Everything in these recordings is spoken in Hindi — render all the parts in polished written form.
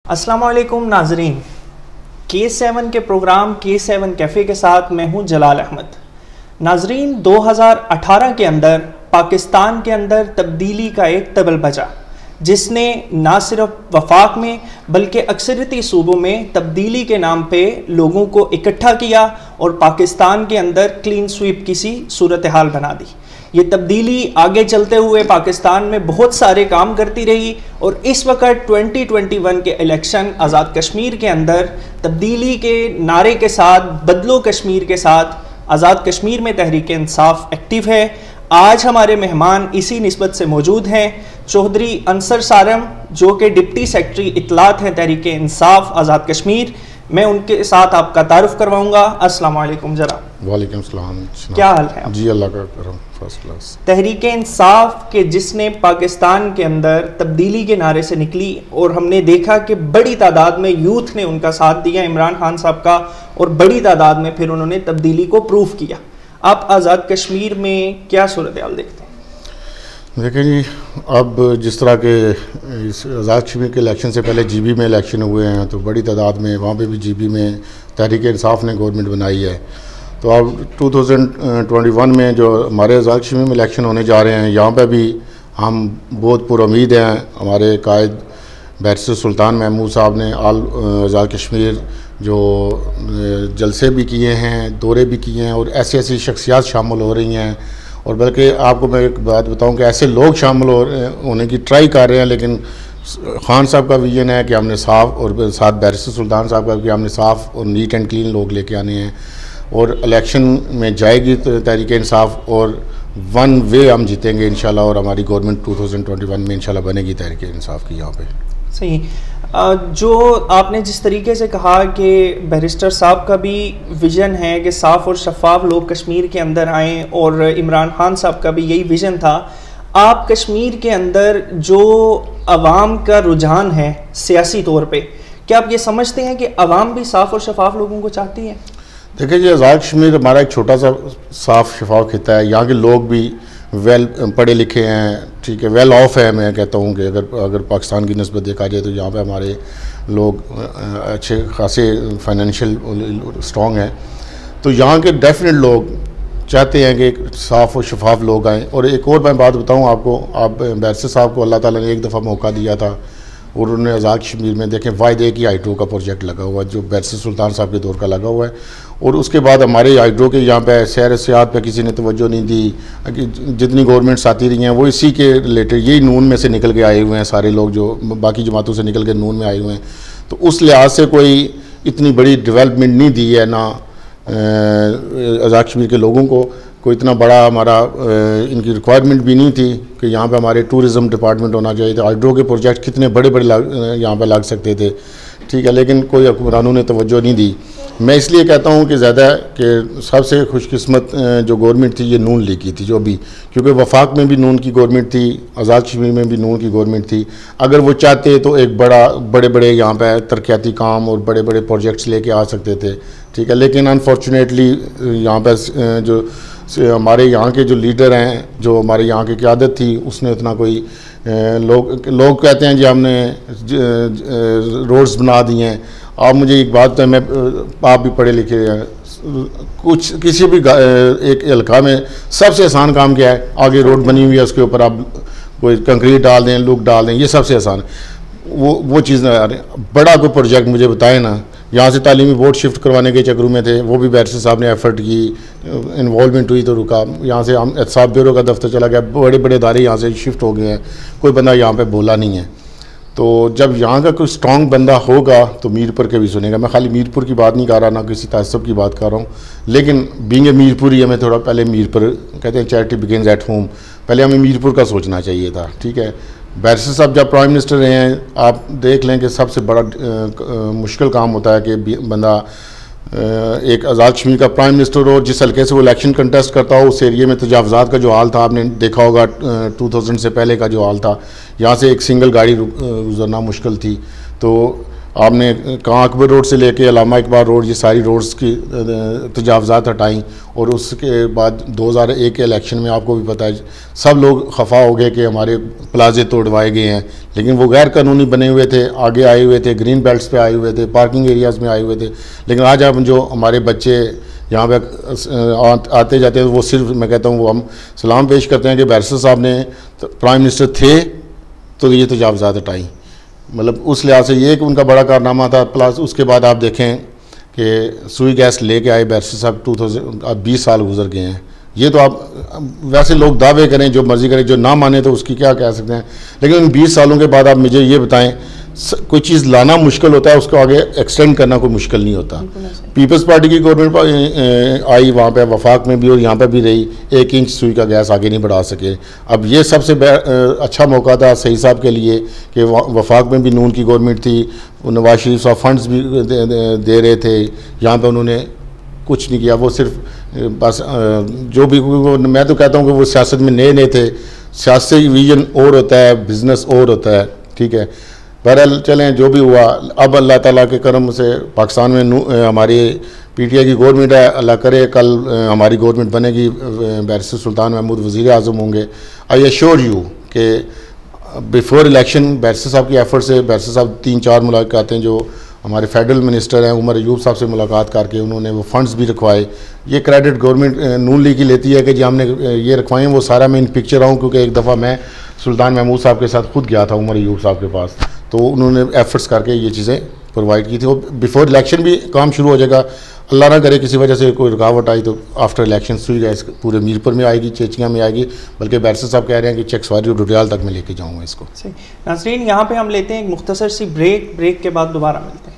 अस्सलाम वालेकुम नाजरीन, K7 के प्रोग्राम K7 कैफ़े के साथ मैं हूं जलाल अहमद। नाजरीन, 2018 के अंदर पाकिस्तान के अंदर तब्दीली का एक तबल बजा, जिसने ना सिर्फ वफाक में बल्कि अक्सरियती सूबों में तब्दीली के नाम पे लोगों को इकट्ठा किया और पाकिस्तान के अंदर क्लीन स्वीप की सी सूरत हाल बना दी। ये तब्दीली आगे चलते हुए पाकिस्तान में बहुत सारे काम करती रही और इस वक्त 2021 के इलेक्शन आज़ाद कश्मीर के अंदर तब्दीली के नारे के साथ, बदलो कश्मीर के साथ आज़ाद कश्मीर में तहरीक इंसाफ एक्टिव है। आज हमारे मेहमान इसी निस्बत से मौजूद हैं चौधरी अंसर सारम, जो कि डिप्टी सेक्रेटरी इत्तलात हैं तहरीक इंसाफ आज़ाद कश्मीर। मैं उनके साथ आपका तारुफ करवाऊंगा। अस्सलाम वालेकुम जनाब। वालेकुम सलाम। क्या हाल है? जी अल्लाह का करम, फर्स्ट क्लास। तहरीक इंसाफ के जिसने पाकिस्तान के अंदर तब्दीली के नारे से निकली और हमने देखा कि बड़ी तादाद में यूथ ने उनका साथ दिया, इमरान खान साहब का, और बड़ी तादाद में फिर उन्होंने तब्दीली को प्रूफ किया। आप आज़ाद कश्मीर में क्या सूरत हाल देखते हैं? देखिए जी, अब जिस तरह के इस आज़ाद कश्मीर के इलेक्शन से पहले जीबी में इलेक्शन हुए हैं, तो बड़ी तादाद में वहाँ पे भी जीबी में तहरीक इंसाफ ने गवर्नमेंट बनाई है। तो अब 2021 में जो हमारे आज़ाद कश्मीर में इलेक्शन होने जा रहे हैं, यहाँ पे भी हम बहुत पुरुम्मीद हैं। हमारे कायद बैरिस्टर सुल्तान महमूद साहब ने आल आज़ाद कश्मीर जो जलसे भी किए हैं, दौरे भी किए हैं, और ऐसी ऐसी शख्सियात शामिल हो रही हैं। और बल्कि आपको मैं एक बात बताऊं कि ऐसे लोग शामिल होने की ट्राई कर रहे हैं, लेकिन खान साहब का विजन है कि हमने साफ़, और साथ बैरिस्टर सुल्तान साहब का कि हमने साफ़ और नीट एंड क्लीन लोग लेके आने हैं, और इलेक्शन में जाएगी तो तहरीक इंसाफ, और वन वे हम जीतेंगे इंशाल्लाह, और हमारी गवर्नमेंट 2021 में इंशाल्लाह बनेगी तहरीक इंसाफ की यहाँ पे। सही। जो आपने जिस तरीके से कहा कि बैरिस्टर साहब का भी विज़न है कि साफ़ और शफाफ लोग कश्मीर के अंदर आएँ, और इमरान खान साहब का भी यही विज़न था। आप कश्मीर के अंदर जो अवाम का रुझान है सियासी तौर पे, क्या आप ये समझते हैं कि अवाम भी साफ़ और शफाफ लोगों को चाहती है? देखिए जी, आज़ाद कश्मीर हमारा एक छोटा सा साफ़ शफाफ खिता है। यहाँ के लोग भी वेल पढ़े लिखे हैं, ठीक है, वेल ऑफ है। मैं कहता हूँ कि अगर पाकिस्तान की निस्बत देखा जाए तो यहाँ पे हमारे लोग अच्छे खासे फाइनेंशियल स्ट्रॉन्ग हैं। तो यहाँ के डेफिनेट लोग चाहते हैं कि साफ़ और शफाफ लोग आएँ। और एक और मैं बात बताऊँ आपको, आप बैरिस्टर साहब को अल्लाह ताला ने एक दफ़ा मौका दिया था, और उन्होंने आज़ाद कश्मीर में देखें वायदे की हाइड्रो का प्रोजेक्ट लगा हुआ है, जो बैरिस्टर सुल्तान साहब के दौर का लगा हुआ है। और उसके बाद हमारे हाइड्रो के यहाँ पे सैर सियाहत पे किसी ने तवज्जो नहीं दी। जितनी गवर्नमेंट्स आती रही हैं वो इसी के रिलेटेड, यही नून में से निकल के आए हुए हैं सारे लोग, जो बाकी जमातों से निकल के नून में आए हुए हैं। तो उस लिहाज से कोई इतनी बड़ी डेवलपमेंट नहीं दी है ना आज़ाद कश्मीर के लोगों को। कोई इतना बड़ा हमारा इनकी रिक्वायरमेंट भी नहीं थी कि यहाँ पे हमारे टूरिज़्म डिपार्टमेंट होना चाहिए था। हाइड्रो के प्रोजेक्ट कितने बड़े बड़े यहाँ पे लग सकते थे, ठीक है, लेकिन कोई हुक्मरानों ने तवज्जो नहीं दी। मैं इसलिए कहता हूँ कि ज़्यादा कि सबसे खुशकिस्मत जो गवर्नमेंट थी ये नून लीग की थी, जो भी, क्योंकि वफाक में भी नून की गवर्नमेंट थी, आज़ाद कश्मीर में भी नून की गवर्नमेंट थी। अगर वो चाहते तो एक बड़े बड़े यहाँ पे तरक्याती काम और बड़े बड़े प्रोजेक्ट्स लेके आ सकते थे, ठीक है, लेकिन अनफॉर्चुनेटली यहाँ पे जो हमारे यहाँ के जो लीडर हैं, जो हमारे यहाँ की क़यादत थी, उसने उतना कोई लोग कहते हैं जी हमने रोड्स बना दिए हैं। आप मुझे एक बात है, मैं आप भी पढ़े लिखे हैं, कुछ किसी भी एक इलाका में सबसे आसान काम क्या है? आगे रोड बनी हुई है, उसके ऊपर आप कोई कंक्रीट डाल दें, लुक डाल दें, ये सबसे आसान है। वो चीज़ ना आ रही। बड़ा कोई प्रोजेक्ट मुझे बताए ना। यहाँ से तालीमी बोर्ड शिफ्ट करवाने के चक्रों में थे, वो भी बैरिस्टर साहब ने एफर्ट की, इन्वॉल्वमेंट हुई तो रुका। यहाँ से हम एहतसाब ब्यूरो का दफ्तर चला गया, बड़े बड़े इदारे यहाँ से शिफ्ट हो गए हैं, कोई बंदा यहाँ पे बोला नहीं है। तो जब यहाँ का कोई स्ट्रॉन्ग बंदा होगा तो मीरपुर के भी सुनेगा। मैं खाली मीरपुर की बात नहीं कर रहा, ना किसी तहज़्ज़ुब की बात कर रहा हूँ, लेकिन बीइंग ए मीरपुरी हमें थोड़ा पहले मीरपुर, कहते हैं चैरिटी बिगिंस एट होम, पहले हमें मीरपुर का सोचना चाहिए था, ठीक है। बैरिस्टर साहब जब प्राइम मिनिस्टर रहे हैं, आप देख लें कि सबसे बड़ा मुश्किल काम होता है कि बंदा एक आज़ाद कश्मीर का प्राइम मिनिस्टर हो, जिस हल्के से वो इलेक्शन कंटेस्ट करता हो, उस एरिए में तजावज़ात का जो हाल था आपने देखा होगा, 2000 से पहले का जो हाल था, यहाँ से एक सिंगल गाड़ी गुजरना मुश्किल थी। तो आपने कहाँ अकबर रोड से लेके अलामा इकबाल रोड, ये सारी रोड्स की तजावज़ात हटाई। और उसके बाद 2001 के इलेक्शन में आपको भी पता है सब लोग खफा हो गए कि हमारे प्लाजे तोड़वाए गए हैं, लेकिन वो गैर कानूनी बने हुए थे, आगे आए हुए थे, ग्रीन बेल्ट्स पे आए हुए थे, पार्किंग एरियाज़ में आए हुए थे। लेकिन आज आप जो हमारे बच्चे यहाँ पे आते जाते हैं, वो सिर्फ मैं कहता हूँ वो हम सलाम पेश करते हैं कि बैरिस्टर साहब ने प्राइम मिनिस्टर थे तो ये तजावज़ात हटाई। मतलब उस लिहाज से ये कि उनका बड़ा कारनामा था। प्लस उसके बाद आप देखें कि सुई गैस लेके आए बैरिस्टर साहब 2020 साल गुजर गए हैं। ये तो आप वैसे लोग दावे करें जो मर्ज़ी करें, जो ना माने तो उसकी क्या कह सकते हैं, लेकिन उन 20 सालों के बाद आप मुझे ये बताएं कोई चीज़ लाना मुश्किल होता है, उसको आगे एक्सटेंड करना कोई मुश्किल नहीं होता। पीपल्स पार्टी की गवर्नमेंट आई वहाँ पे वफाक में भी और यहाँ पे भी रही, 1 इंच सुई का गैस आगे नहीं बढ़ा सके। अब ये सबसे अच्छा मौका था सही साहब के लिए कि वफाक में भी नून की गवर्नमेंट थी, नवाज शरीफ साहब फंड्स भी दे रहे थे, यहाँ पर उन्होंने कुछ नहीं किया। वो सिर्फ बस जो भी मैं तो कहता हूँ कि वो सियासत में नए थे। सियासी विजन और होता है, बिज़नेस और होता है, ठीक है। बहरहाल चलें जो भी हुआ, अब अल्लाह ताला के करम से पाकिस्तान में हमारी पीटीआई की गवर्नमेंट है। अल्लाह करे कल हमारी गवर्नमेंट बनेगी, बैरिस्टर सुल्तान महमूद वज़ीर आज़म होंगे। आई एश्योर यू कि बिफोर इलेक्शन बैरिस्टर साहब की एफर्ट से बैरिस्टर साहब 3-4 मुलाकातें जो हमारे फेडरल मिनिस्टर हैं उमर अयूब साहब से मुलाकात करके उन्होंने वो फंड्स भी रखवाए। ये क्रेडिट गवर्नमेंट नून लीग की लेती है कि जी हमने ये रखवाए, वो सारा मैं इन पिक्चर आऊँ, क्योंकि एक दफ़ा मैं सुल्तान महमूद साहब के साथ खुद गया था उमर अयूब साहब के पास, तो उन्होंने एफर्ट्स करके ये चीज़ें प्रोवाइड की थी। वो बिफोर इलेक्शन भी काम शुरू हो जाएगा। अल्लाह ना करे किसी वजह से कोई रुकावट आई तो आफ्टर इलेक्शन सुई गैस पूरे मीरपुर में आएगी, चेचियाँ में आएगी, बल्कि बैरिस्टर साहब कह रहे हैं कि चेक्सवारी और डुडियाल तक मैं लेके जाऊँगा इसको। नाज़रीन यहाँ पे हम लेते हैं एक मुख्तसर सी ब्रेक के बाद दोबारा मिलते हैं।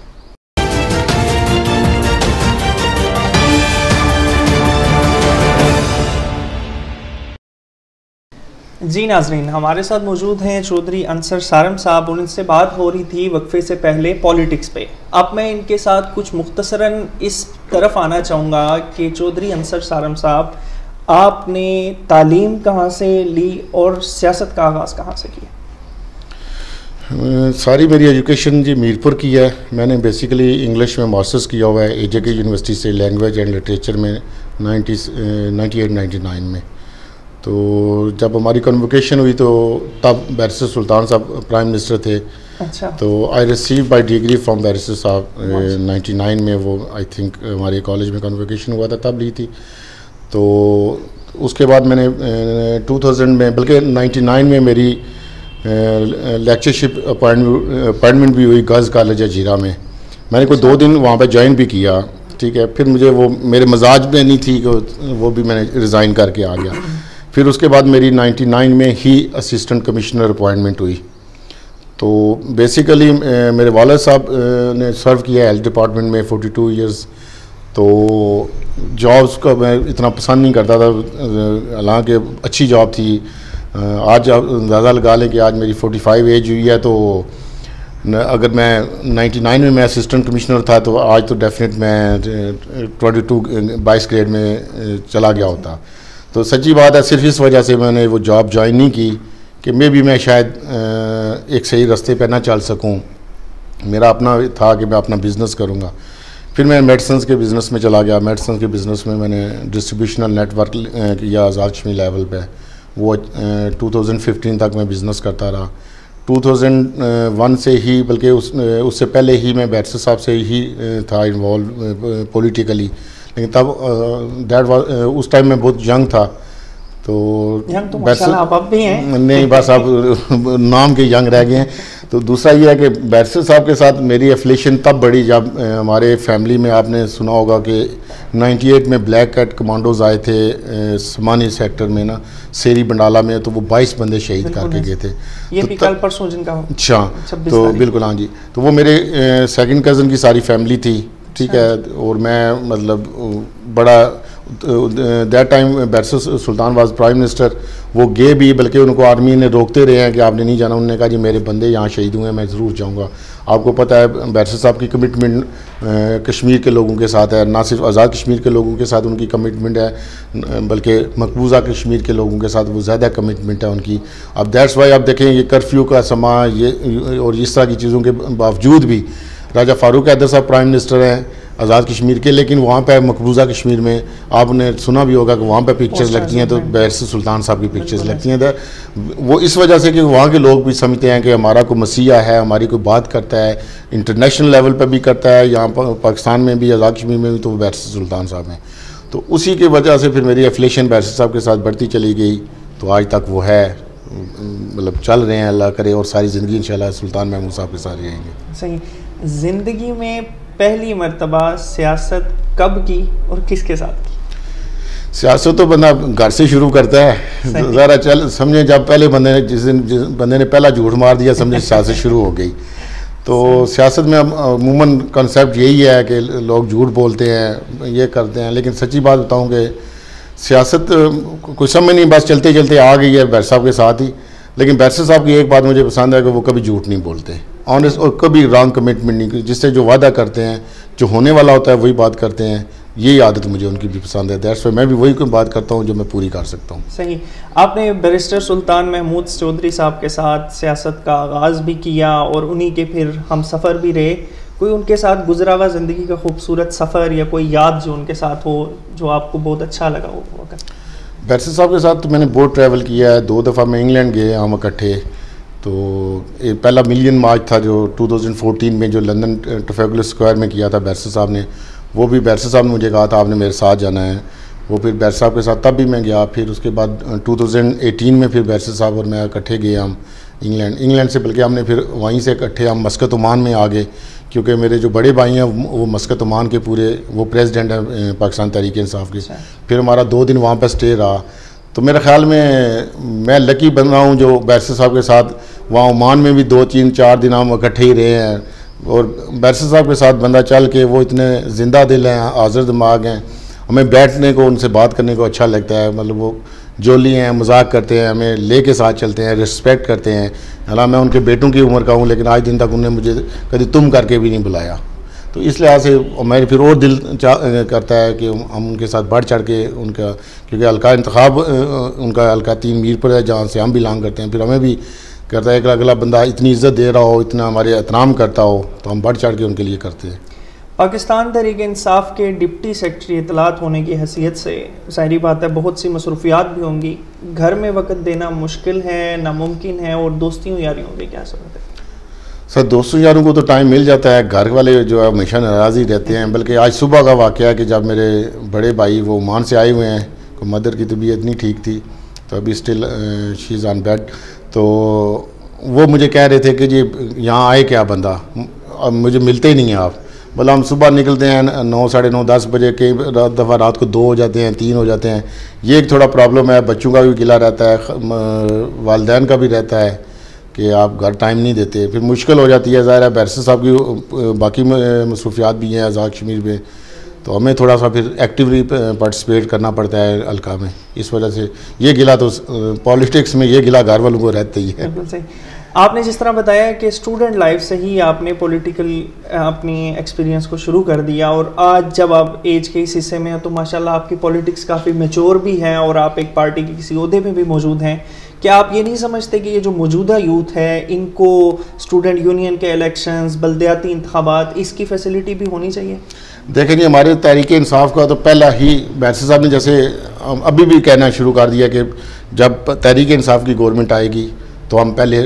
जी नाज़रीन, हमारे साथ मौजूद हैं चौधरी अंसर सारम साहब। उनसे बात हो रही थी वक्फे से पहले पॉलिटिक्स पे। अब मैं इनके साथ कुछ मुख्तसरन इस तरफ आना चाहूँगा कि चौधरी अंसर सारम साहब, आपने तालीम कहाँ से ली और सियासत का आगाज़ कहाँ से किया? सारी मेरी एजुकेशन जी मीरपुर की है। मैंने बेसिकली इंग्लिश में मास्टर्स किया हुआ है AJK यूनिवर्सिटी से, लैंग्वेज एंड लिटरेचर में 98-99 में। तो जब हमारी कन्वोकेशन हुई तो तब बैरिस्टर सुल्तान साहब प्राइम मिनिस्टर थे। अच्छा। तो I receive by degree from barrister साहब 99 में, वो आई थिंक हमारे कॉलेज में कन्वोकेशन हुआ था तब ली थी। तो उसके बाद मैंने 2000 में, बल्कि 99 में मेरी लेक्चरशिप अपॉइंटमेंट भी हुई गर्ल्स कॉलेज जीरा में। मैंने कोई 2 दिन वहाँ पर ज्वाइन भी किया, ठीक है। फिर मुझे वो मेरे मजाज में नहीं थी कि वो भी मैंने रिज़ाइन करके आ गया। फिर उसके बाद मेरी 99 में ही असिस्टेंट कमिश्नर अपॉइंटमेंट हुई। तो बेसिकली मेरे वालिद साहब ने सर्व किया हेल्थ डिपार्टमेंट में 42 इयर्स। तो जॉब्स का मैं इतना पसंद नहीं करता था, हालांकि अच्छी जॉब थी। आज आप अंदाज़ा लगा लें कि आज मेरी 45 एज हुई है, तो अगर मैं 99 में मैं असिस्टेंट कमिश्नर था तो आज तो डेफिनेट मैं 22 ग्रेड में चला गया होता। तो सच्ची बात है, सिर्फ इस वजह से मैंने वो जॉब ज्वाइन नहीं की कि मैं शायद एक सही रास्ते पर ना चल सकूं। मेरा अपना था कि मैं अपना बिज़नेस करूंगा। फिर मैं मेडिसिन के बिज़नेस में चला गया। मेडिसिन के बिज़नेस में मैंने डिस्ट्रीब्यूशनल नेटवर्क किया आज़ाद कश्मीर लेवल पे। वो 2015 तक मैं बिज़नेस करता रहा। 2001 से ही, बल्कि उससे पहले ही मैं बैरिस्टर साहब से ही था इन्वॉल्व पॉलिटिकली, लेकिन तब दैट वाज उस टाइम में बहुत यंग था। तो माशाल्लाह आप अब भी हैं। नहीं, बस आप नाम के यंग रह गए हैं। तो दूसरा ये है कि बैरिस्टर साहब के साथ मेरी एफिलिएशन तब बढ़ी जब हमारे फैमिली में आपने सुना होगा कि 98 में ब्लैक कैट कमांडोज आए थे समानी सेक्टर में ना, सेरी बंडाला में। तो वो 22 बंदे शहीद करके गए थे। ये भी कल परसों जिनका, अच्छा, तो बिल्कुल हाँ जी। तो वो मेरे सेकंड कज़न की सारी फैमिली थी, ठीक है। और मैं मतलब बड़ा that time barrister Sultan was prime minister. वो गए भी, बल्कि उनको आर्मी ने रोकते रहे हैं कि आपने नहीं जाना। उन्होंने कहा जी मेरे बंदे यहाँ शहीद हुए हैं, मैं ज़रूर जाऊँगा। आपको पता है बैरिस्टर साहब की कमिटमेंट कश्मीर के लोगों के साथ है, ना सिर्फ आज़ाद कश्मीर के लोगों के साथ उनकी कमिटमेंट है, बल्कि मकबूजा कश्मीर के लोगों के साथ वो ज़्यादा कमिटमेंट है उनकी। अब दैट्स वाई आप देखें ये कर्फ्यू का समा ये और इस तरह की चीज़ों के बावजूद भी राजा फारूक हैदर साहब प्राइम मिनिस्टर हैं आज़ाद कश्मीर के, लेकिन वहाँ पे मकबूजा कश्मीर में आपने सुना भी होगा कि वहाँ पे पिक्चर्स लगती हैं तो बैरिस्टर सुल्तान साहब की पिक्चर्स लगती हैं। वो इस वजह से कि वहाँ के लोग भी समझते हैं कि हमारा कोई मसीहा है, हमारी कोई बात करता है, इंटरनेशनल लेवल पर भी करता है, यहाँ पर पाकिस्तान में भी आज़ाद कश्मीर में भी, तो वो बैरिस्टर सुल्तान साहब हैं। तो उसी की वजह से फिर मेरी एफिलिएशन बैरिस्टर साहब के साथ बढ़ती चली गई, तो आज तक वो है, मतलब चल रहे हैं, अल्लाह करे, और सारी ज़िंदगी इंशाल्लाह सुल्तान महमूद साहब के साथ रहेंगे। सही। ज़िंदगी में पहली मर्तबा सियासत कब की और किसके साथ की? सियासत तो बंदा घर से शुरू करता है, ज़रा चल समझे, जब पहले जिस बंदे ने पहला झूठ मार दिया समझे सियासत शुरू हो गई। तो सियासत में अमूमन कॉन्सेप्ट यही है कि लोग झूठ बोलते हैं, ये करते हैं, लेकिन सच्ची बात बताऊं कि सियासत कुछ समय नहीं, बस चलते चलते आ गई है बैरिस्टर साहब के साथ ही। लेकिन बैरिस्टर साहब की एक बात मुझे पसंद है कि वो कभी झूठ नहीं बोलते, ऑनेस्ट, और कभी रॉन्ग कमिटमेंट नहीं, जिससे जो वादा करते हैं, जो होने वाला होता है वही बात करते हैं। यही आदत मुझे उनकी भी पसंद है, दैट्स व्हाई मैं भी वही कोई बात करता हूँ जो मैं पूरी कर सकता हूँ। सही। आपने बैरिस्टर सुल्तान महमूद चौधरी साहब के साथ सियासत का आगाज़ भी किया और उन्हीं के फिर हम सफ़र भी रहे। कोई उनके साथ गुजरा हुआ ज़िंदगी का खूबसूरत सफ़र या कोई याद जो उनके साथ हो जो आपको बहुत अच्छा लगा हो वक्त? बैरिस्टर साहब के साथ तो मैंने बहुत ट्रैवल किया है, 2 दफ़ा मैं इंग्लैंड गए हम इकट्ठे। तो पहला मिलियन मार्च था जो 2014 में जो लंदन ट्रफेगुलर स्क्वायर में किया था बैरिस्टर साहब ने, वो भी बैरिस्टर साहब ने मुझे कहा था आपने मेरे साथ जाना है। वो फिर बैरिस्टर साहब के साथ तब भी मैं गया। फिर उसके बाद 2018 में फिर बैरिस्टर साहब और मैं इकट्ठे गए हम इंग्लैंड से, बल्कि हमने फिर वहीं से इकट्ठे हम मस्कत ओमान में आ गए, क्योंकि मेरे जो बड़े भाई हैं वो मस्कत ओमान के पूरे वो प्रेसिडेंट हैं पाकिस्तान तहरीक इंसाफ के। फिर हमारा 2 दिन वहाँ पर स्टे रहा। तो मेरे ख्याल में मैं लकी बन रहा हूँ जो बैरिस्टर साहब के साथ वहाँ ओमान में भी 2, 3, 4 दिन हम इकट्ठे ही रहे हैं। और बैरिस्टर साहब के साथ बंदा चल के, वो इतने ज़िंदा दिल हैं, हाज़िर दिमाग हैं, हमें बैठने को, उनसे बात करने को अच्छा लगता है। मतलब वो जोली हैं, मजाक करते हैं, हमें ले के साथ चलते हैं, रिस्पेक्ट करते हैं। हालांकि मैं उनके बेटों की उम्र का हूँ, लेकिन आज दिन तक उन्होंने मुझे कभी तुम करके भी नहीं बुलाया। तो इस लिहाज से मेरे फिर और दिल करता है कि हम उनके साथ बढ़ चढ़ के उनका, क्योंकि हल्का इंतखाब उनका हल्का 3 मीरपुर है जहाँ से हम बिलोंग करते हैं, फिर हमें भी करता है कि अगला बंदा इतनी इज़्ज़त दे रहा हो, इतना हमारे एहतराम करता हो, तो हम बढ़ चढ़ के उनके लिए करते हैं। पाकिस्तान तहरीक इंसाफ के डिप्टी सेक्रेटरी इत्तलात होने की हैसियत से ज़ाहिरी बात है बहुत सी मसरूफियात भी होंगी, घर में वक्त देना मुश्किल है, नामुमकिन है, और दोस्तियों यारियों की क्या सूरत है? सर दोस्तों यारों को तो टाइम मिल जाता है, घर वाले जो है हमेशा नाराज़ ही रहते हैं। बल्कि आज सुबह का वाक़या है कि जब मेरे बड़े भाई वो ओमान से आए हुए हैं, को मदर की तबीयत नहीं ठीक थी, तो अभी still she is on bed, तो वो मुझे कह रहे थे कि जी यहाँ आए क्या बंदा, अब मुझे मिलते ही नहीं हैं आप। बोला हम सुबह निकलते हैं 9, साढ़े 9, 10 बजे, कई दफ़ा रात को 2 हो जाते हैं, 3 हो जाते हैं। ये एक थोड़ा प्रॉब्लम है, बच्चों का भी गिला रहता है, वालिदैन का भी रहता है कि आप घर टाइम नहीं देते, फिर मुश्किल हो जाती है। ज़ाहिर है बैरिस्टर साहब की बाकी मसरूफियात भी हैं आज़ाद कश्मीर में, तो हमें थोड़ा सा फिर एक्टिवली पार्टिसिपेट करना पड़ता है हल्का में। इस वजह से ये गिला तो पॉलिटिक्स में ये गिला घर वालों को रहता ही है। बिल्कुल सही। आपने जिस तरह बताया कि स्टूडेंट लाइफ से ही आपने पॉलिटिकल अपनी एक्सपीरियंस को शुरू कर दिया, और आज जब आप एज के इस हिस्से में हैं तो माशाल्लाह आपकी पॉलिटिक्स काफ़ी मैच्योर भी है और आप एक पार्टी के किसी ओहदे में भी मौजूद हैं। क्या आप ये नहीं समझते कि ये जो मौजूदा यूथ है इनको स्टूडेंट यूनियन के इलेक्शंस, बल्दियाती इंतखाबात, इसकी फैसिलिटी भी होनी चाहिए? देखें जी, हमारे तहरीक इंसाफ का तो पहला ही बैरिस्टर साहब ने जैसे अभी भी कहना शुरू कर दिया कि जब तहरीक इंसाफ की गवर्नमेंट आएगी तो हम पहले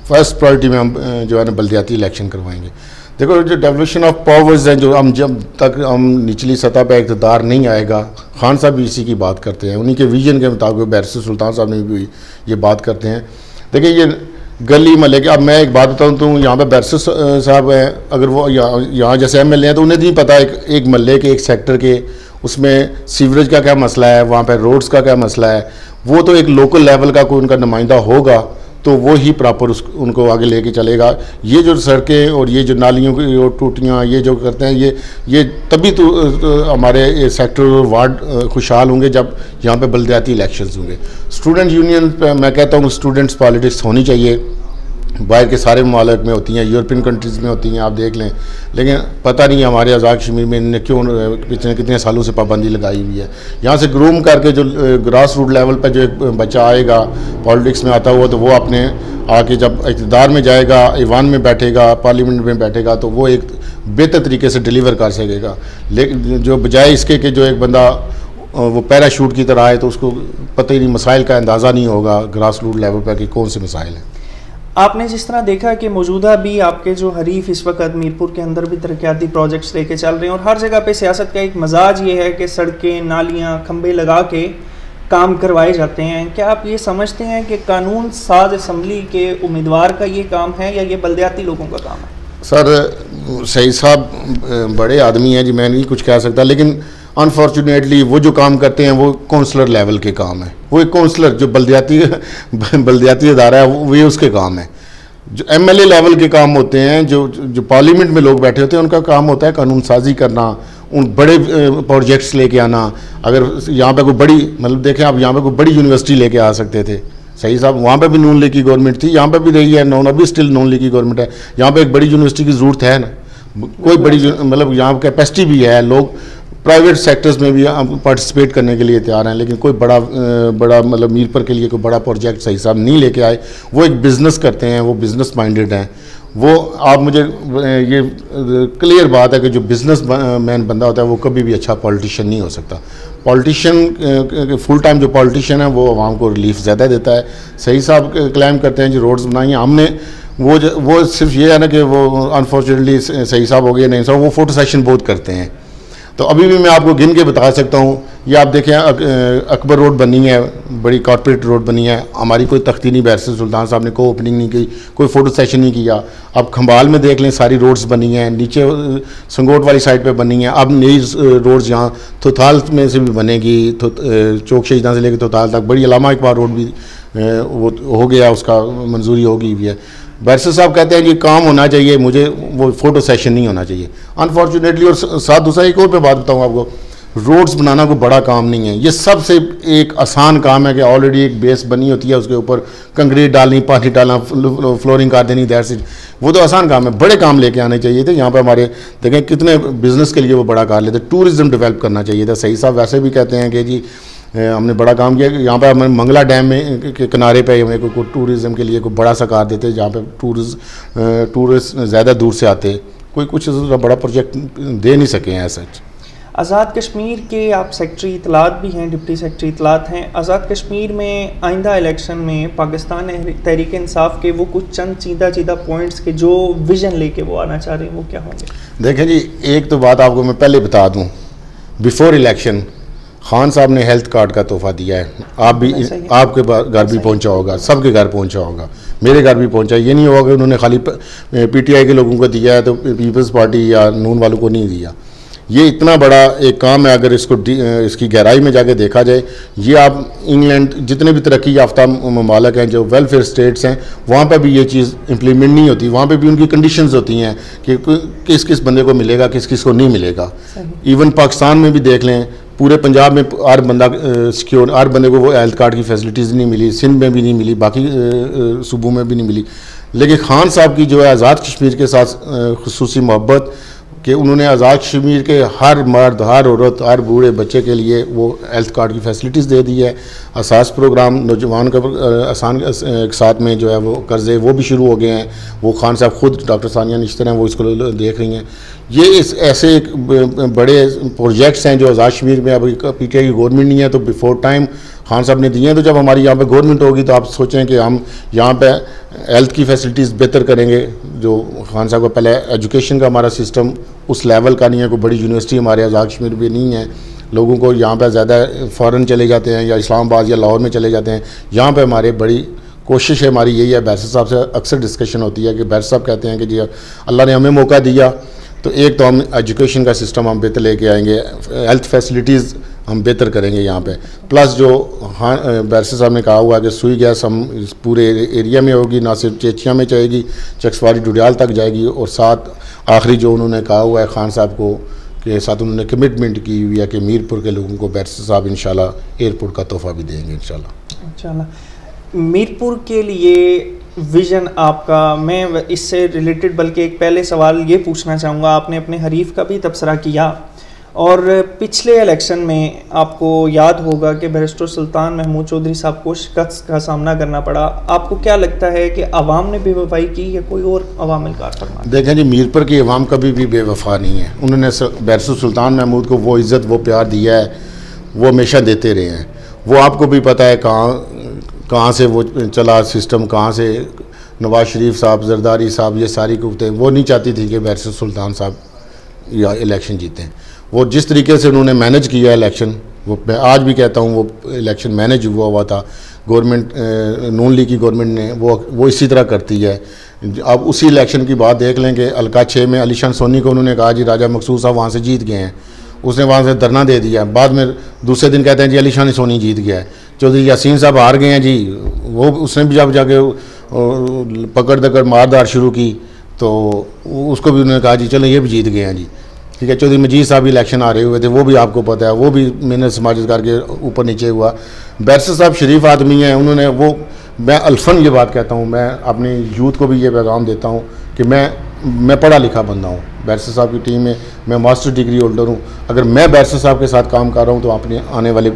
फर्स्ट प्रायोरिटी में हम जो है ना बल्दियाती इलेक्शन करवाएंगे। देखो जो डेवल्यूशन ऑफ पावर्स हैं, जो हम जब तक हम निचली सतह पर इक़्तिदार नहीं आएगा, खान साहब भी इसी की बात करते हैं, उन्हीं के विजन के मुताबिक बैरिस्टर सुल्तान साहब ने भी ये बात करते हैं। देखिए ये गली महल्ले के, अब मैं एक बात बताऊँ तो यहाँ पे बैरिस्टर साहब हैं, अगर वो यहाँ जैसे MLA हैं तो उन्हें नहीं पता एक महल्ले के, एक सेक्टर के, उसमें सीवरेज का क्या मसला है, वहाँ पर रोड्स का क्या मसला है। वो तो एक लोकल लेवल का कोई उनका नुमाइंदा होगा तो वो ही प्रॉपर उनको आगे लेके चलेगा। ये जो सड़कें और ये जो नालियों की टूटियाँ ये जो करते हैं, ये तभी तो हमारे सेक्टर और वार्ड खुशहाल होंगे जब यहाँ पे बल्दियाती इलेक्शंस होंगे। स्टूडेंट यूनियन पे मैं कहता हूँ स्टूडेंट्स पॉलिटिक्स होनी चाहिए, बाहर के सारे ममालिक में होती हैं, यूरोपियन कंट्रीज़ में होती हैं, आप देख लें। लेकिन पता नहीं हमारे आज़ाद कश्मीर में इन्होंने क्यों पिछले कितने सालों से पाबंदी लगाई हुई है। यहाँ से ग्रूम करके जो ग्रास रूट लेवल पर जो एक बच्चा आएगा पॉलिटिक्स में आता हुआ, तो वो अपने आके जब इक़्तिदार में जाएगा, ईवान में बैठेगा, पार्लियामेंट में बैठेगा, तो वो एक बेहतर तरीके से डिलीवर कर सकेगा। लेकिन जो बजाय इसके कि जो एक बंदा वो पैराशूट की तरह आए, तो उसको पता ही नहीं, मसाइल का अंदाज़ा नहीं होगा ग्रास रूट लेवल पर कि कौन से मसाइल हैं। आपने जिस तरह देखा कि मौजूदा भी आपके जो हरीफ इस वक्त मीरपुर के अंदर भी तरक्याती प्रोजेक्ट्स लेके चल रहे हैं, और हर जगह पे सियासत का एक मजाज ये है कि सड़कें, नालियाँ, खंबे लगा के काम करवाए जाते हैं। क्या आप ये समझते हैं कि कानून साज असम्बली के उम्मीदवार का ये काम है या ये बल्दियाती लोगों का काम है? सर सही साहब बड़े आदमी हैं जी, मैं नहीं कुछ कह सकता, लेकिन अनफॉर्चुनेटली वो जो काम करते हैं वो काउंसलर लेवल के काम है। वो एक काउंसलर जो बल्दियाती अदारा है वो उसके काम है। जो एमएलए लेवल के काम होते हैं, जो पार्लियामेंट में लोग बैठे होते हैं, उनका काम होता है कानून साजी करना, उन बड़े प्रोजेक्ट्स लेके आना। अगर यहाँ पे कोई बड़ी, मतलब देखें आप, यहाँ पे कोई बड़ी यूनिवर्सिटी लेके आ सकते थे, सही साहब, वहाँ पे भी नून लीग की गवर्नमेंट थी, यहाँ पे भी रही है नॉन, अभी स्टिल नॉन लीग की गवर्नमेंट है। यहाँ पे एक बड़ी यूनिवर्सिटी की ज़रूरत है ना, कोई बड़ी, मतलब यहाँ कैपेसिटी भी है, लोग प्राइवेट सेक्टर्स में भी पार्टिसिपेट करने के लिए तैयार हैं, लेकिन कोई बड़ा मतलब मीरपुर के लिए कोई बड़ा प्रोजेक्ट सही साहब नहीं लेके आए। वो एक बिज़नेस करते हैं, वो बिज़नेस माइंडेड हैं। वो आप मुझे ये क्लियर बात है कि जो बिज़नेस मैन बंदा होता है वो कभी भी अच्छा पॉलिटिशियन नहीं हो सकता। पॉलिटिशियन फुल टाइम जो पॉलिटिशियन है वो आवाम को रिलीफ ज़्यादा देता है। सही साहब क्लेम करते हैं जो रोड्स बनाई हैं हमने, वो सिर्फ ये है ना कि वो अनफॉर्चुनेटली सही साहब हो गए नहीं साहब, वो फ़ोटो सेशन बहुत करते हैं। तो अभी भी मैं आपको गिन के बता सकता हूँ, ये आप देखें अकबर रोड बनी है, बड़ी कॉर्पोरेट रोड बनी है, हमारी कोई तख्ती नहीं, बैरिस्टर सुल्तान साहब ने कोई ओपनिंग नहीं की, कोई फ़ोटो सेशन नहीं किया। अब खंबाल में देख लें, सारी रोड्स बनी हैं, नीचे संगोट वाली साइड पे बनी है। अब नई रोड्स यहाँ थोथाल में से भी बनेगी, चौक शहीदा से लेकर थोथाल तक। बड़ी अलामा इकबाल रोड भी वो हो गया, उसका मंजूरी होगी भी है। बैरिस्टर साहब कहते हैं कि काम होना चाहिए, मुझे वो फ़ोटो सेशन नहीं होना चाहिए अनफॉर्चुनेटली। और साथ दूसरा एक और पे बात बताऊँ आपको, रोड्स बनाना कोई बड़ा काम नहीं है, ये सबसे एक आसान काम है कि ऑलरेडी एक बेस बनी होती है, उसके ऊपर कंक्रीट डालनी, पानी डालना, फ्लोरिंग कर देनी, दैट्स इट। वो तो आसान काम है, बड़े काम लेके आने चाहिए थे। यहाँ पे हमारे देखें कितने बिज़नेस के लिए वो बड़ा कर लेते, टूरिज़्म डेवलप करना चाहिए था। सही साहब वैसे भी कहते हैं कि जी हमने बड़ा काम किया। यहाँ पर हमें मंगला डैम में के किनारे पे हमें कोई टूरिज़्म के लिए कोई बड़ा सा कार देते, जहाँ पे टूरिस्ट ज़्यादा दूर से आते, कोई कुछ बड़ा प्रोजेक्ट दे नहीं सके हैं सच। आज़ाद कश्मीर के आप सेक्रेटरी इतलात भी हैं, डिप्टी सेक्रेटरी इतलात हैं। आज़ाद कश्मीर में आइंदा इलेक्शन में पाकिस्तान तहरीक इंसाफ के वो कुछ चंद चीदा पॉइंट्स के जो विज़न लेके वो आना चाह रहे हैं, वो क्या होंगे? देखें जी, एक तो बात आपको मैं पहले बता दूँ, बिफोर इलेक्शन खान साहब ने हेल्थ कार्ड का तोहफा दिया है। आप भी, आपके घर भी पहुंचा होगा, सबके घर पहुंचा होगा, मेरे घर भी पहुंचा। ये नहीं होगा कि उन्होंने खाली पीटीआई के लोगों को दिया है तो पीपल्स पार्टी या नून वालों को नहीं दिया। ये इतना बड़ा एक काम है, अगर इसकी गहराई में जाके देखा जाए, ये आप इंग्लैंड जितने भी तरक्की याफ्ता ममालिक हैं, जो वेलफेयर स्टेट्स हैं, वहाँ पर भी ये चीज़ इम्प्लीमेंट नहीं होती। वहाँ पे भी उनकी कंडीशंस होती हैं कि किस किस बंदे को मिलेगा, किस किस को नहीं मिलेगा। इवन पाकिस्तान में भी देख लें, पूरे पंजाब में हर बंदा सिक्योर, हर बंदे को वो हेल्थ कार्ड की फैसिलिटीज़ नहीं मिली, सिंध में भी नहीं मिली, बाकी सूबों में भी नहीं मिली। लेकिन खान साहब की जो है आज़ाद कश्मीर के साथ खुसूसी मोहब्बत कि उन्होंने आज़ाद कश्मीर के हर मर्द, हर औरत, हर बूढ़े बच्चे के लिए वो हेल्थ कार्ड की फैसिलिटीज़ दे दी है। असास प्रोग्राम नौजवान का आसान के साथ में जो है वो कर्ज़े वो भी शुरू हो गए हैं। वो खान साहब खुद डॉक्टर सानिया निश्तर हैं, वो इसको देख रही हैं। ये ऐसे एक बड़े प्रोजेक्ट्स हैं जो आज़ाद कश्मीर में, अभी पीटीआई की गवर्नमेंट नहीं है तो बिफोर टाइम खान साहब ने दिए हैं। तो जब हमारी यहाँ पे गवर्नमेंट होगी तो आप सोचें कि हम यहाँ पे हेल्थ की फैसिलिटीज़ बेहतर करेंगे। जो खान साहब का पहले एजुकेशन का हमारा सिस्टम उस लेवल का नहीं है, कोई बड़ी यूनिवर्सिटी हमारे आज़ाद कश्मीर में नहीं है। लोगों को यहाँ पे ज़्यादा फ़ॉरेन चले जाते हैं या इस्लामाबाद या लाहौर में चले जाते हैं। यहाँ पे हमारे बड़ी कोशिश है, हमारी यही है। बैरिस्टर साहब से अक्सर डिस्कशन होती है कि बैरिस्टर साहब कहते हैं कि जी अल्लाह ने हमें मौका दिया तो एक तो हम एजुकेशन का सिस्टम हम बेहतर लेके आएंगे, हेल्थ फैसिलिटीज़ हम बेहतर करेंगे यहाँ पे। प्लस जो हाँ बैरिस्टर साहब ने कहा हुआ है कि सुई गैस हम इस पूरे एरिया में होगी, ना सिर्फ चेचिया में जाएगी, चक्सवारी डुडियाल तक जाएगी। और साथ आखिरी जो उन्होंने कहा हुआ है खान साहब को के साथ उन्होंने कमिटमेंट की हुई है कि मीरपुर के लोगों को बैरिस्टर साहब इंशाल्लाह एयरपोर्ट का तोहफा भी देंगे इंशाल्लाह। मीरपुर के लिए विज़न आपका, मैं इससे रिलेटेड बल्कि एक पहले सवाल ये पूछना चाहूँगा। आपने अपने हरीफ का भी तबसरा किया और पिछले इलेक्शन में आपको याद होगा कि बैरिस्टर सुल्तान महमूद चौधरी साहब को शिकस्त का सामना करना पड़ा। आपको क्या लगता है कि अवाम ने बेवफाई की या कोई और अवामिल कार फरमा? देखें जी, मीरपुर की अवाम कभी भी बेवफा नहीं है। उन्होंने बैरिस्टर सुल्तान महमूद को वो इज़्ज़त, वो प्यार दिया है, वो हमेशा देते रहे हैं। वो आपको भी पता है कहाँ से वो चला सिस्टम, कहाँ से नवाज शरीफ साहब, जरदारी साहब, ये सारी कुत्ते, वो नहीं चाहती थी कि बैरिस्टर सुल्तान साहब या इलेक्शन जीतें। वो जिस तरीके से उन्होंने मैनेज किया इलेक्शन, वो मैं आज भी कहता हूँ वो इलेक्शन मैनेज हुआ था। गवर्नमेंट, नून लीग की गवर्नमेंट ने वो इसी तरह करती है। अब उसी इलेक्शन की बात देख लें कि अलका 6 में अलीशान सोनी को उन्होंने कहा जी राजा मकसूद साहब वहाँ से जीत गए हैं, उसने वहाँ से धरना दे दिया। बाद में दूसरे दिन कहते हैं जी अलीशान सोनी जीत गया है, चौधरी यासीन साहब हार गए हैं जी। वो उसने भी जब जाके पकड़ दकड़ मारदार शुरू की तो उसको भी उन्होंने कहा जी चलो ये भी जीत गए हैं जी, ठीक है। चौधरी मजीद साहब भी इलेक्शन आ रहे हुए थे, वो भी आपको पता है, वो भी मैंने समाजित करके ऊपर नीचे हुआ। बैरिस्टर साहब शरीफ आदमी हैं, उन्होंने वो, मैं अल्फन ये बात कहता हूँ, मैं अपनी यूथ को भी ये पैगाम देता हूँ कि मैं पढ़ा लिखा बंदा हूँ। बैरिस्टर साहब की टीम में मैं मास्टर डिग्री होल्डर हूँ। अगर मैं बैरिस्टर साहब के साथ काम कर रहा हूँ तो अपने आने वाले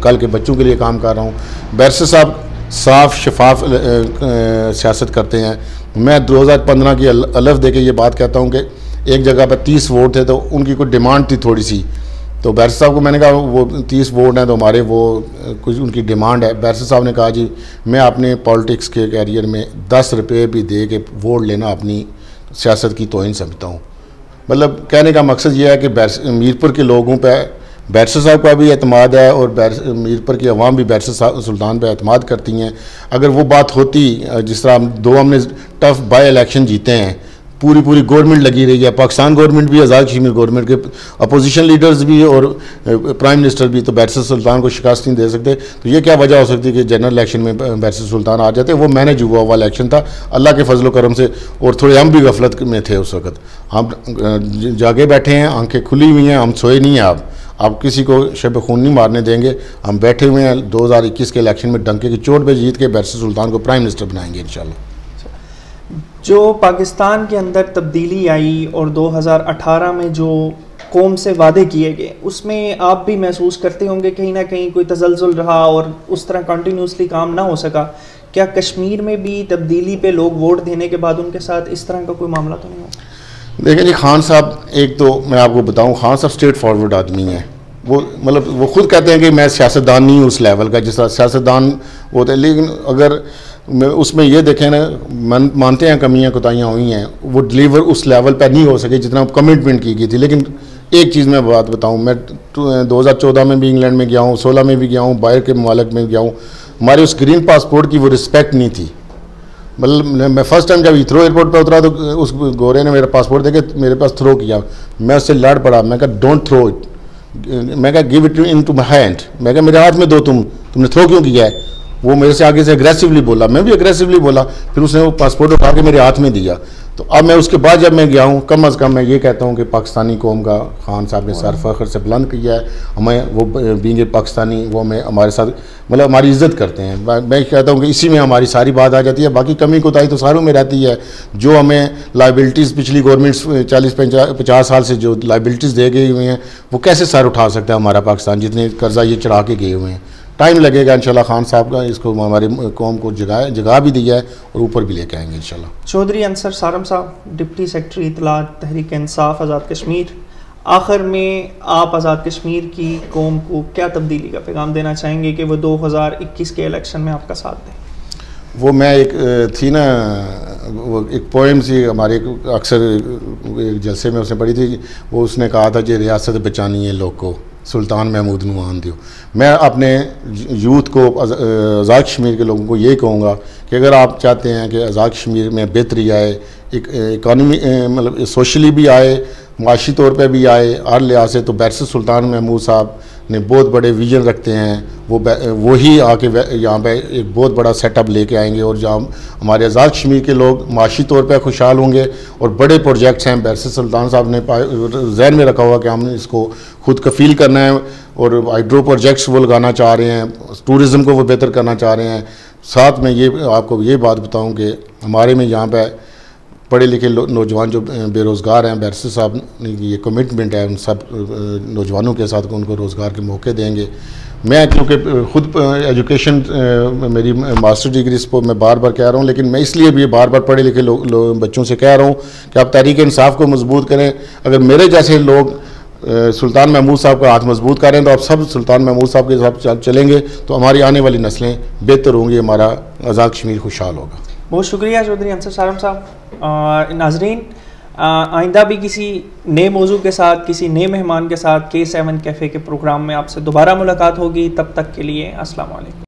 कल के बच्चों के लिए काम कर रहा हूँ। बैरिस्टर साहब साफ शफाफ सियासत करते हैं। मैं 2015 की अलफ दे के ये बात कहता हूँ कि एक जगह पर 30 वोट थे तो उनकी कोई डिमांड थी थोड़ी सी, तो बैरिस्टर साहब को मैंने कहा वो 30 वोट हैं तो हमारे वो कुछ उनकी डिमांड है। बैरिस्टर साहब ने कहा जी मैं अपने पॉलिटिक्स के कैरियर में 10 रुपये भी दे के वोट लेना अपनी सियासत की तौहीन समझता हूँ। मतलब कहने का मकसद ये है कि मीरपुर के लोगों पर बैरिस्टर साहब का भी एतमाद है और मीरपुर की अवाम भी बैरिस्टर सुल्तान पर एतमाद करती हैं। अगर वो बात होती, जिस तरह हमने टफ बाई इलेक्शन जीते हैं, पूरी गवर्नमेंट लगी रही है, पाकिस्तान गवर्नमेंट भी, आज़ाद कश्मीर गवर्नमेंट के अपोजिशन लीडर्स भी और प्राइम मिनिस्टर भी, तो बैरिस्टर सुल्तान को शिकस्त नहीं दे सकते। तो ये क्या वजह हो सकती है कि जनरल इलेक्शन में बैरिस्टर सुल्तान आ जाते? वो मैनेज हुआ इलेक्शन था अल्लाह के फजल करम से, और थोड़े हम भी गफलत में थे उस वक्त। हम जागे बैठे हैं, आंखें खुली हुई हैं, हम सोए नहीं हैं। आप किसी को शब खून नहीं मारने देंगे। हम बैठे हुए हैं, 2021 के इलेक्शन में डंके की चोट पे जीत के बैरिस्टर सुल्तान को प्राइम मिनिस्टर बनाएंगे इंशाल्लाह। जो पाकिस्तान के अंदर तब्दीली आई और 2018 में जो कौम से वादे किए गए, उसमें आप भी महसूस करते होंगे कहीं ना कहीं कोई तसलसल रहा और उस तरह कंटिन्यूसली काम ना हो सका। क्या कश्मीर में भी तब्दीली पे लोग वोट देने के बाद उनके साथ इस तरह का कोई मामला तो नहीं हुआ? देखिए जी, खान साहब, एक तो मैं आपको बताऊं, खान साहब स्ट्रेट फॉरवर्ड आदमी हैं। वो मतलब वो खुद कहते हैं कि मैं सियासतदान नहीं हूँ उस लेवल का जिस तरह सियासतदान होते हैं, लेकिन अगर उसमें ये देखें ना, मानते हैं कमियां कोताहियाँ हुई हैं, वो डिलीवर उस लेवल पर नहीं हो सके जितना कमिटमेंट की गई थी। लेकिन एक चीज़ मैं बात बताऊं, मैं 2014 में भी इंग्लैंड में गया हूँ, 16 में भी गया हूँ, बाहर के ममालिक में गया हूँ। हमारे उस ग्रीन पासपोर्ट की वो रिस्पेक्ट नहीं थी। मतलब मैं फर्स्ट टाइम जब हीथ्रो एयरपोर्ट पर उतरा तो उस गोरे ने मेरा पासपोर्ट देके मेरे पास थ्रो किया। मैं उससे लड़ पड़ा, मैं कहा डोंट थ्रो इट, मैं कहा give it into my hand, मैं कहा मेरे हाथ में दो, तुमने थ्रो क्यों किया है? वो मेरे से आगे से अग्रेसिवली बोला, मैं भी अग्रेसिवली बोला, फिर उसने वो पासपोर्ट उठा के मेरे हाथ में दिया। तो अब मैं उसके बाद जब मैं गया हूँ, कम अज़ कम मैं ये कहता हूँ कि पाकिस्तानी कौम का खान साहब ने सर फख्र से बुलंद किया है। हमें वो बींगे पाकिस्तानी, वो हमें हमारे साथ मतलब हमारी इज़्ज़त करते हैं। मैं कहता हूँ कि इसी में हमारी सारी बात आ जाती है। बाकी कमी कोताही तो सारों में रहती है। जो हमें लाइबिलिटीज़ पिछली गवर्नमेंट्स 40-50 साल से जो लाइबिलिटीज़ दे गई हुई हैं, वो कैसे सर उठा सकता है हमारा पाकिस्तान, जितने कर्जा ये चढ़ा के गए हुए हैं। टाइम लगेगा इंशाल्लाह। खान साहब का इसको हमारी कौम को जगह भी दी है और ऊपर भी लेके आएंगे इंशाल्लाह। चौधरी अंसर सारम साहब, डिप्टी सेक्रेटरी इत्तलात तहरीक इंसाफ आज़ाद कश्मीर, आखिर में आप आज़ाद कश्मीर की कौम को क्या तब्दीली का पैगाम देना चाहेंगे कि वो 2021 के इलेक्शन में आपका साथ दें? वो मैं एक थी ना, वो एक पोएम सी हमारे अक्सर एक जलसे में उसने पढ़ी थी। वो उसने कहा था कि रियासत बचानी है लोग को, सुल्तान महमूद नुआन दियो। मैं अपने यूथ को, आज़ाद कश्मीर के लोगों को ये कहूँगा कि अगर आप चाहते हैं कि आज़ाद कश्मीर में बेहतरी आए, एक इकानमी मतलब सोशली भी आए, माशी तौर पे भी आए, हर लिहाज से, तो बैरिस्टर सुल्तान महमूद साहब ने बहुत बड़े विजन रखते हैं। वो ही आके यहाँ पे एक बहुत बड़ा सेटअप लेके आएंगे और जहाँ हमारे आज़ाद कश्मीर के लोग माशी तौर पे खुशहाल होंगे। और बड़े प्रोजेक्ट्स हैं बैरिस्टर सुल्तान साहब ने जहन में रखा हुआ कि हमने इसको खुद कफील करना है। और हाइड्रो प्रोजेक्ट्स वो लगाना चाह रहे हैं, टूरिज़म को वो बेहतर करना चाह रहे हैं। साथ में ये आपको ये बात बताऊं कि हमारे में यहाँ पे पढ़े लिखे नौजवान जो बेरोज़गार हैं, बैरिस्टर साहब ने ये कमिटमेंट है उन सब नौजवानों के साथ, उनको रोज़गार के मौके देंगे। मैं क्योंकि ख़ुद एजुकेशन मेरी मास्टर डिग्री इस पर मैं बार बार कह रहा हूँ, लेकिन मैं इसलिए भी बार बार पढ़े लिखे बच्चों से कह रहा हूँ कि आप तहरीक इंसाफ को मजबूत करें। अगर मेरे जैसे लोग सुल्तान महमूद साहब का हाथ मजबूत करें तो आप सब सुल्तान महमूद साहब के साथ चलेंगे तो हमारी आने वाली नस्लें बेहतर होंगी, हमारा आज़ाद कश्मीर खुशहाल होगा। बहुत शुक्रिया चौधरी अंसर सालम साहब। नाजरीन, आइंदा भी किसी नए मौजू के साथ, किसी नए मेहमान के साथ K7 कैफ़े के प्रोग्राम में आपसे दोबारा मुलाकात होगी। तब तक के लिए अस्सलाम वालेकुम।